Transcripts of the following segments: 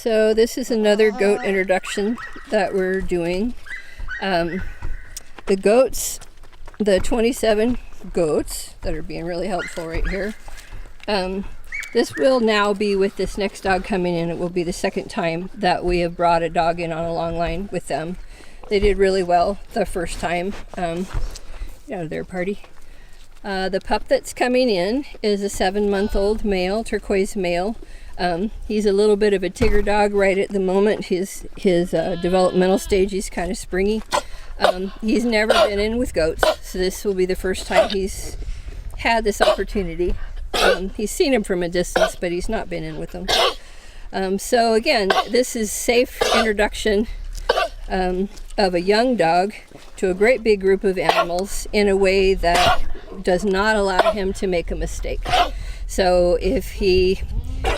So this is another goat introduction that we're doing. The goats, the 27 goats that are being really helpful right here. This will now be with this next dog coming in. It will be the second time that we have brought a dog in on a long line with them. They did really well the first time. Get out of there, party. The pup that's coming in is a 7-month-old male, turquoise male. He's a little bit of a Tigger dog right at the moment. His developmental stage, he's kind of springy. He's never been in with goats, so this will be the first time he's had this opportunity. He's seen him from a distance, but he's not been in with them. So again, this is safe introduction of a young dog to a great big group of animals in a way that does not allow him to make a mistake. So if he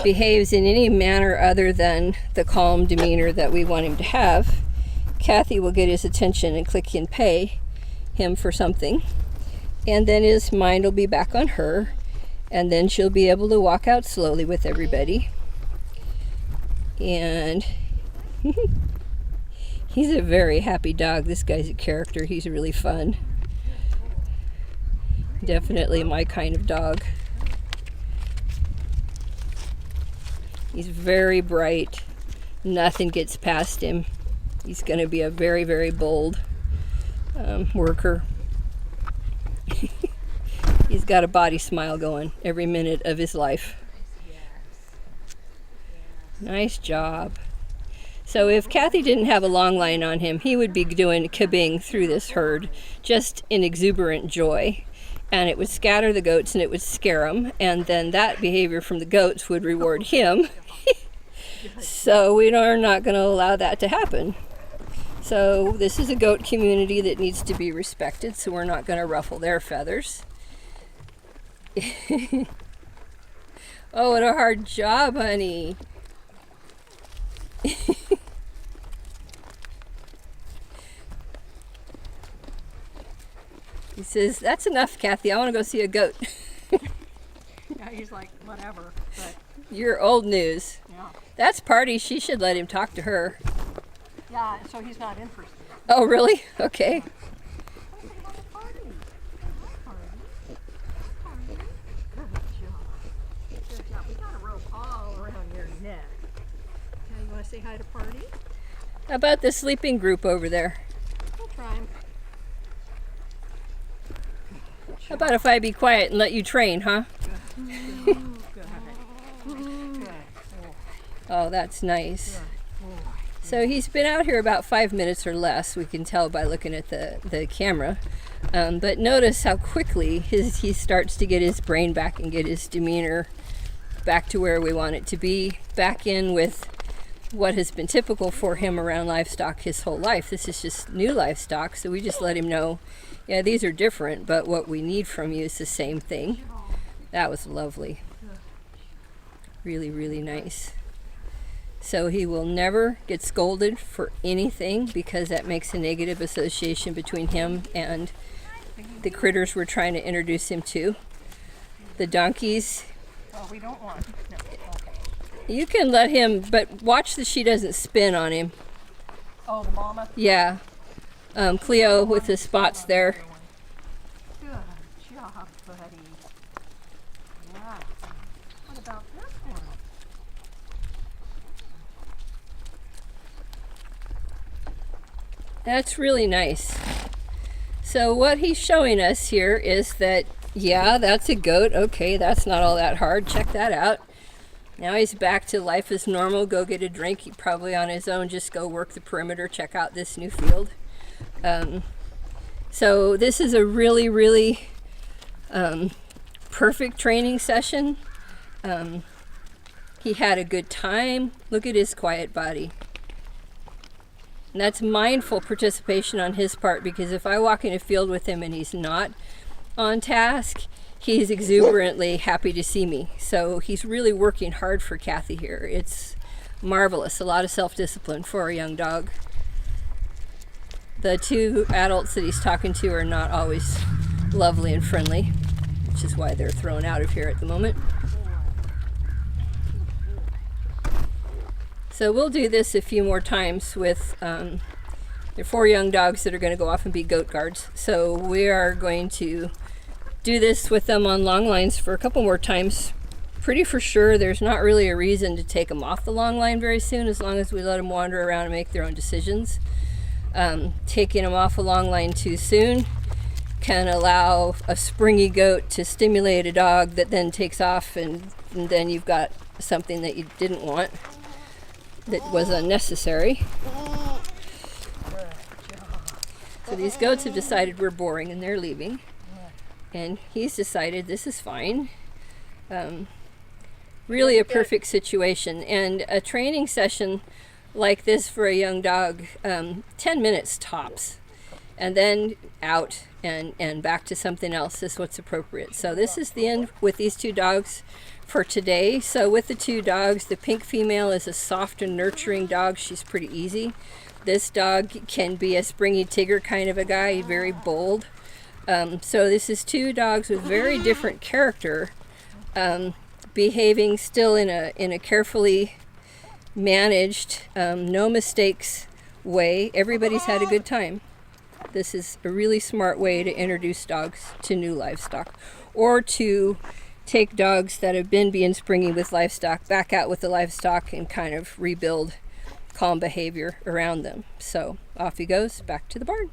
behaves in any manner other than the calm demeanor that we want him to have, Kathy will get his attention and click and pay him for something, and then his mind will be back on her, and then she'll be able to walk out slowly with everybody. And he's a very happy dog. This guy's a character. He's really fun. Definitely my kind of dog. He's very bright. Nothing gets past him. He's going to be a very, very bold worker. He's got a body smile going every minute of his life. Nice job. So if Kathy didn't have a long line on him, he would be doing kibbing through this herd just in exuberant joy. And it would scatter the goats and it would scare them. And then that behavior from the goats would reward him. So we are not going to allow that to happen. So this is a goat community that needs to be respected, so we're not going to ruffle their feathers. Oh, what a hard job, honey. He says, "That's enough, Kathy. I want to go see a goat." Yeah, he's like, whatever. But you're old news. yeah. That's Party. She should let him talk to her. Yeah, so he's not interested. Oh, really? Okay. Good job. We got a rope all around your neck. Okay, you want to say hi to Party? How about the sleeping group over there? We'll try him. How about if I be quiet and let you train, huh? Good. Good. Oh, that's nice. Good. So he's been out here about 5 minutes or less. We can tell by looking at the camera. But notice how quickly he starts to get his brain back and get his demeanor back to where we want it to be, back in with what has been typical for him around livestock his whole life. This is just new livestock, so we just let him know, yeah, these are different, but what we need from you is the same thing. That was lovely. Really, really nice. So he will never get scolded for anything because that makes a negative association between him and the critters we're trying to introduce him to. The donkeys. Well, we don't want. No. Okay. You can let him, but watch that she doesn't spin on him. Oh, the mama? Yeah. Cleo with the spots there. Good job, buddy. Yeah. What about this one? That's really nice. So what he's showing us here is that, yeah, that's a goat. Okay, that's not all that hard. Check that out. Now he's back to life as normal. Go get a drink. He probably on his own just go work the perimeter, check out this new field. So this is a really, really perfect training session. He had a good time. Look at his quiet body. And that's mindful participation on his part, because if I walk in a field with him and he's not on task, he's exuberantly happy to see me. So he's really working hard for Kathy here. It's marvelous. A lot of self-discipline for a young dog. The two adults that he's talking to are not always lovely and friendly, which is why they're thrown out of here at the moment. So we'll do this a few more times with, there are 4 young dogs that are going to go off and be goat guards. So we are going to do this with them on long lines for a couple more times. Pretty for sure there's not really a reason to take them off the long line very soon, as long as we let them wander around and make their own decisions. Taking them off a long line too soon can allow a springy goat to stimulate a dog that then takes off, and then you've got something that you didn't want, that was unnecessary. So these goats have decided we're boring and they're leaving, and he's decided this is fine. Really a perfect situation, and a training session like this for a young dog, 10 minutes tops, and then out and back to something else is what's appropriate. So this is the end with these 2 dogs for today. So with the 2 dogs, the pink female is a soft and nurturing dog. She's pretty easy. This dog can be a springy Tigger kind of a guy, very bold. So this is 2 dogs with very different character, behaving still in a carefully managed, no mistakes way. Everybody's had a good time. This is a really smart way to introduce dogs to new livestock, or to take dogs that have been being springy with livestock back out with the livestock and kind of rebuild calm behavior around them. So off he goes back to the barn.